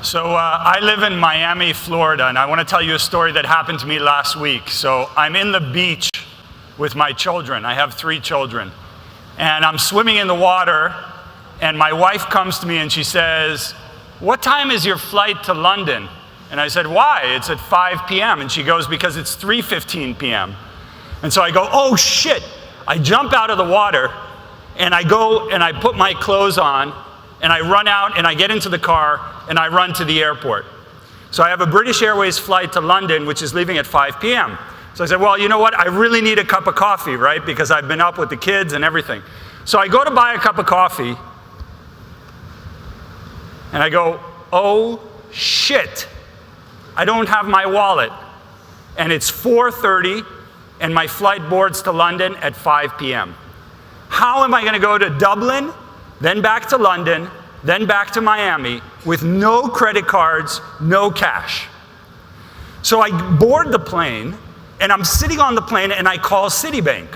So I live in Miami, Florida, and I want to tell you a story that happened to me last week. So I'm in the beach with my children. I have 3 children. And I'm swimming in the water, and my wife comes to me and she says, "What time is your flight to London?" And I said, "Why? It's at 5 p.m. And she goes, "Because it's 3:15 p.m. And so I go, "Oh shit." I jump out of the water, and I go and I put my clothes on, and I run out and I get into the car and I run to the airport. So I have a British Airways flight to London, which is leaving at 5 p.m. So I said, well, you know what? I really need a cup of coffee, right? Because I've been up with the kids and everything. So I go to buy a cup of coffee and I go, oh shit, I don't have my wallet. And it's 4:30 and my flight boards to London at 5 p.m. How am I going to go to Dublin, then back to London, then back to Miami with no credit cards, no cash? So I board the plane, and I'm sitting on the plane, and I call Citibank.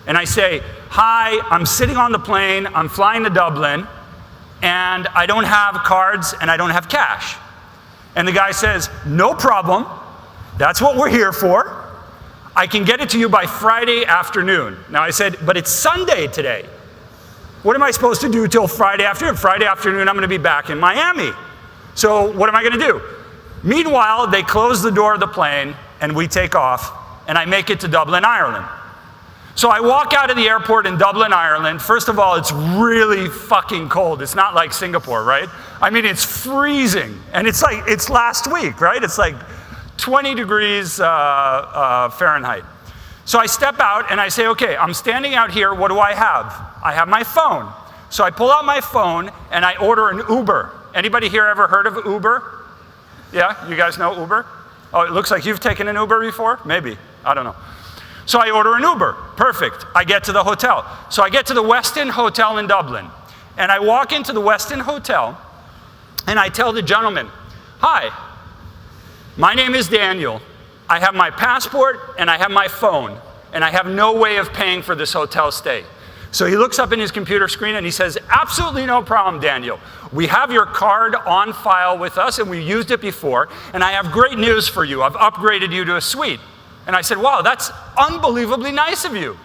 And I say, hi, I'm sitting on the plane, I'm flying to Dublin, and I don't have cards, and I don't have cash. And the guy says, no problem, that's what we're here for. I can get it to you by Friday afternoon. Now I said, but it's Sunday today. What am I supposed to do till Friday afternoon? Friday afternoon, I'm going to be back in Miami. So what am I going to do? Meanwhile, they close the door of the plane, and we take off, and I make it to Dublin, Ireland. So I walk out of the airport in Dublin, Ireland. First of all, it's really fucking cold. It's not like Singapore, right? I mean, it's freezing, and it's like, it's last week, right? It's like 20 degrees Fahrenheit. So I step out and I say, okay, I'm standing out here, what do I have? I have my phone. So I pull out my phone and I order an Uber. Anybody here ever heard of Uber? Yeah, you guys know Uber? Oh, it looks like you've taken an Uber before? Maybe, I don't know. So I order an Uber, perfect. I get to the hotel. So I get to the Westin Hotel in Dublin. And I walk into the Westin Hotel and I tell the gentleman, hi, my name is Daniel. I have my passport and I have my phone, and I have no way of paying for this hotel stay. So he looks up in his computer screen and he says, absolutely no problem, Daniel. We have your card on file with us and we used it before, and I have great news for you. I've upgraded you to a suite. And I said, wow, that's unbelievably nice of you.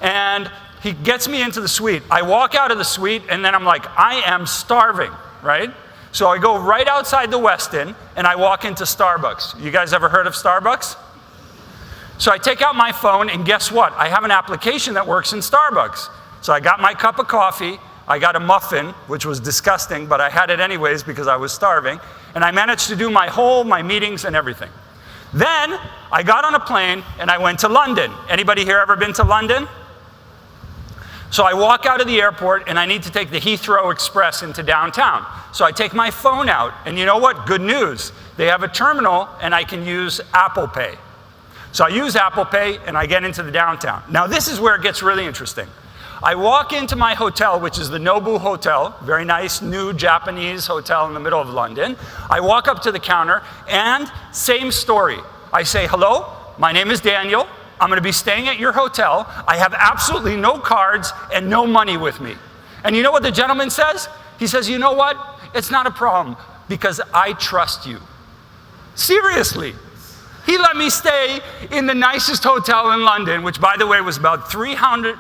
And he gets me into the suite. I walk out of the suite and then I'm like, I am starving, right? So I go right outside the Westin and I walk into Starbucks. You guys ever heard of Starbucks? So I take out my phone and guess what? I have an application that works in Starbucks. So I got my cup of coffee, I got a muffin, which was disgusting, but I had it anyways because I was starving, and I managed to do my meetings and everything. Then I got on a plane and I went to London. Anybody here ever been to London? So I walk out of the airport and I need to take the Heathrow Express into downtown. So I take my phone out, and you know what? Good news. They have a terminal and I can use Apple Pay. So I use Apple Pay and I get into the downtown. Now this is where it gets really interesting. I walk into my hotel, which is the Nobu Hotel, very nice new Japanese hotel in the middle of London. I walk up to the counter and same story. I say, hello, my name is Daniel. I'm going to be staying at your hotel. I have absolutely no cards and no money with me. And you know what the gentleman says? He says, you know what? It's not a problem because I trust you. Seriously. He let me stay in the nicest hotel in London, which by the way was about 300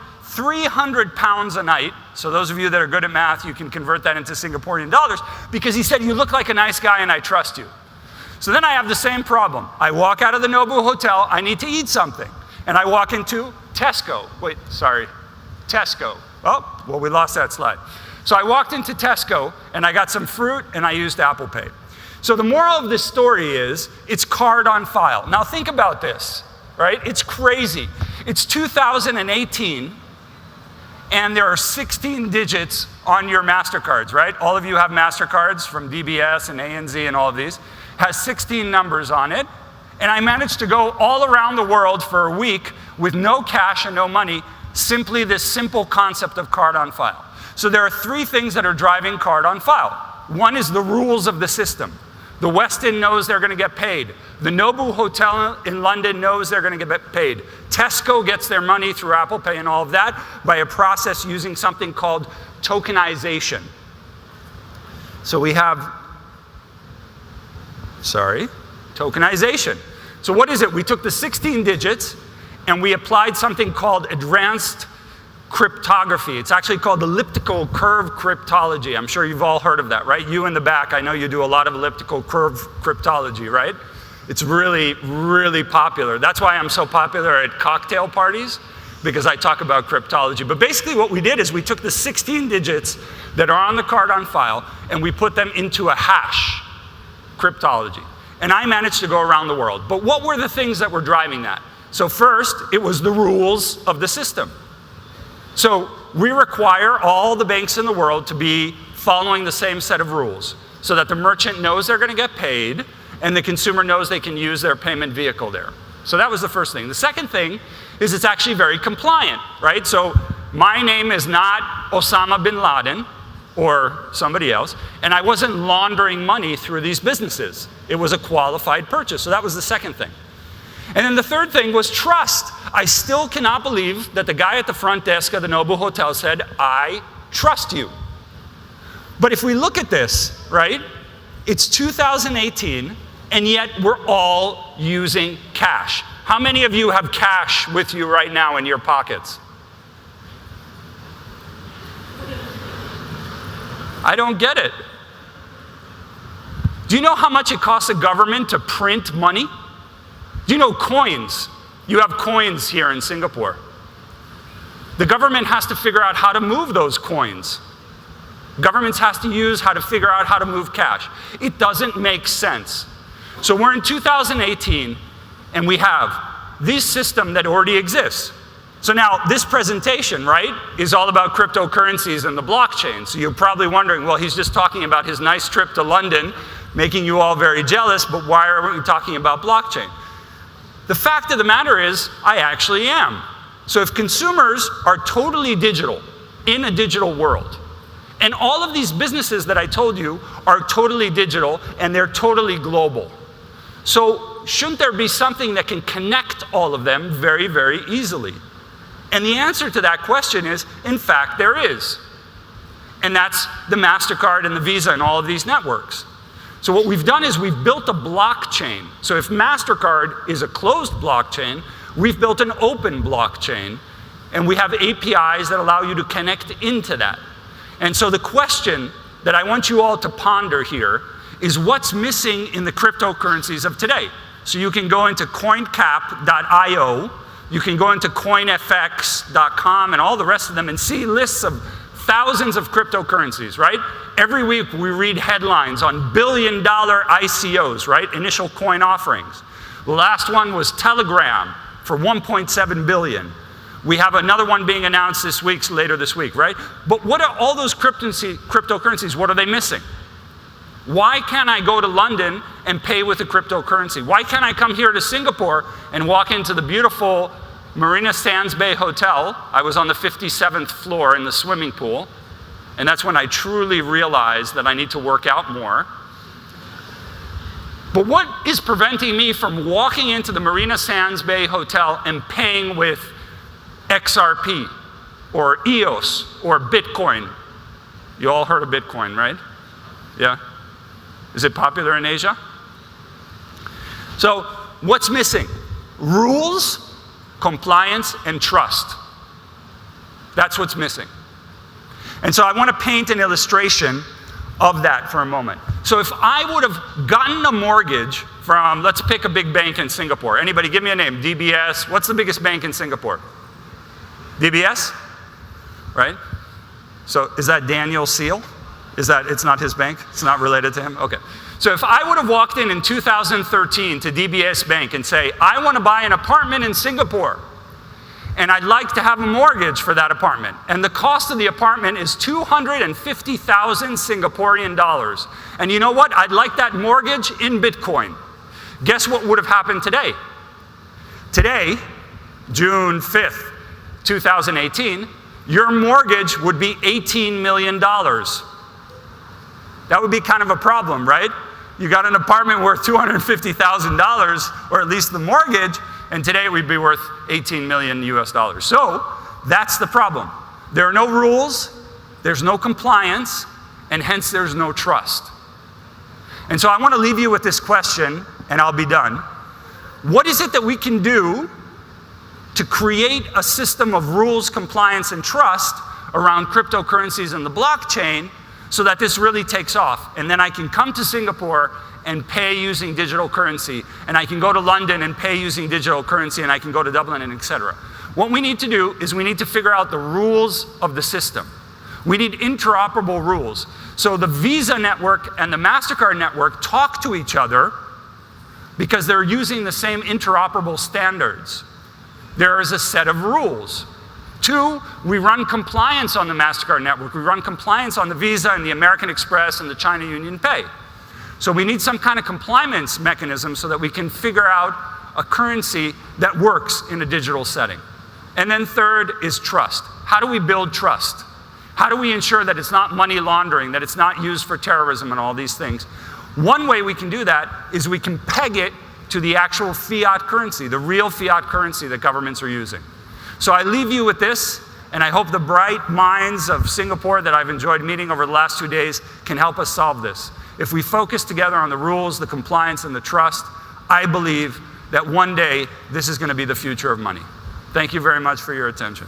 pounds a night. So those of you that are good at math, you can convert that into Singaporean dollars, because he said, you look like a nice guy and I trust you. So then I have the same problem. I walk out of the Nobu Hotel, I need to eat something. And I walk into Tesco. Wait, sorry, Tesco. Oh, well, we lost that slide. So I walked into Tesco and I got some fruit and I used Apple Pay. So the moral of this story is, it's card on file. Now think about this, right? It's crazy. It's 2018 and there are 16 digits on your MasterCards, right? All of you have MasterCards from DBS and ANZ and all of these. Has 16 numbers on it. And I managed to go all around the world for a week with no cash and no money, simply this simple concept of card on file. So there are 3 things that are driving card on file. One is the rules of the system. The Westin knows they're going to get paid. The Nobu Hotel in London knows they're going to get paid. Tesco gets their money through Apple Pay and all of that by a process using something called tokenization. So we have Sorry, tokenization. So what is it? We took the 16 digits and we applied something called advanced cryptography. It's actually called elliptical curve cryptology. I'm sure you've all heard of that, right? You in the back, I know you do a lot of elliptical curve cryptology, right? It's really, really popular. That's why I'm so popular at cocktail parties, because I talk about cryptology. But basically what we did is we took the 16 digits that are on the card on file and we put them into a hash cryptology. And I managed to go around the world. But what were the things that were driving that? So first, it was the rules of the system. So we require all the banks in the world to be following the same set of rules so that the merchant knows they're going to get paid and the consumer knows they can use their payment vehicle there. So that was the first thing. The second thing is it's actually very compliant, right? So my name is not Osama bin Laden or somebody else, and I wasn't laundering money through these businesses. It was a qualified purchase. So that was the second thing. And then the third thing was trust. I still cannot believe that the guy at the front desk of the Nobu Hotel said, I trust you. But if we look at this, right, it's 2018, and yet we're all using cash. How many of you have cash with you right now in your pockets? I don't get it. Do you know how much it costs a government to print money? Do you know coins? You have coins here in Singapore. The government has to figure out how to move those coins. Governments has to use how to figure out how to move cash. It doesn't make sense. So we're in 2018, and we have this system that already exists. So now this presentation, right, is all about cryptocurrencies and the blockchain. So you're probably wondering, well, he's just talking about his nice trip to London, making you all very jealous, but why are we talking about blockchain? The fact of the matter is, I actually am. So if consumers are totally digital, in a digital world, and all of these businesses that I told you are totally digital and they're totally global. So shouldn't there be something that can connect all of them very, very easily? And the answer to that question is, in fact, there is. And that's the Mastercard and the Visa and all of these networks. So what we've done is we've built a blockchain. So if Mastercard is a closed blockchain, we've built an open blockchain, and we have APIs that allow you to connect into that. And so the question that I want you all to ponder here is what's missing in the cryptocurrencies of today. So you can go into coincap.io, you can go into coinfx.com and all the rest of them and see lists of thousands of cryptocurrencies, right? Every week we read headlines on billion-dollar ICOs, right? Initial coin offerings. The last one was Telegram for 1.7 billion. We have another one being announced this week, later this week, right? But what are all those cryptocurrencies, what are they missing? Why can't I go to London and pay with a cryptocurrency? Why can't I come here to Singapore and walk into the beautiful Marina Sands Bay Hotel? I was on the 57th floor in the swimming pool, and that's when I truly realized that I need to work out more. But what is preventing me from walking into the Marina Sands Bay Hotel and paying with XRP or EOS or Bitcoin? You all heard of Bitcoin, right? Yeah? Is it popular in Asia? So what's missing? Rules, compliance, and trust. That's what's missing. And so I want to paint an illustration of that for a moment. So if I would have gotten a mortgage from, let's pick a big bank in Singapore. Anybody give me a name? DBS. What's the biggest bank in Singapore? DBS? Right? So is that Daniel Seal? Is that, it's not his bank? It's not related to him? Okay. So if I would have walked in 2013 to DBS Bank and say, I want to buy an apartment in Singapore, and I'd like to have a mortgage for that apartment, and the cost of the apartment is 250,000 Singaporean dollars. And you know what? I'd like that mortgage in Bitcoin. Guess what would have happened today? Today, June 5th, 2018, your mortgage would be $18 million. That would be kind of a problem, right? You got an apartment worth $250,000, or at least the mortgage, and today it would be worth 18 million US dollars. So that's the problem. There are no rules, there's no compliance, and hence there's no trust. And so I want to leave you with this question, and I'll be done. What is it that we can do to create a system of rules, compliance, and trust around cryptocurrencies and the blockchain so that this really takes off? And then I can come to Singapore and pay using digital currency, and I can go to London and pay using digital currency, and I can go to Dublin, and et cetera. What we need to do is we need to figure out the rules of the system. We need interoperable rules. So the Visa network and the Mastercard network talk to each other because they're using the same interoperable standards. There is a set of rules. 2, we run compliance on the Mastercard network. We run compliance on the Visa and the American Express and the China Union Pay. So we need some kind of compliance mechanism so that we can figure out a currency that works in a digital setting. And then 3rd is trust. How do we build trust? How do we ensure that it's not money laundering, that it's not used for terrorism and all these things? One way we can do that is we can peg it to the actual fiat currency, the real fiat currency that governments are using. So I leave you with this, and I hope the bright minds of Singapore that I've enjoyed meeting over the last 2 days can help us solve this. If we focus together on the rules, the compliance, and the trust, I believe that one day this is going to be the future of money. Thank you very much for your attention.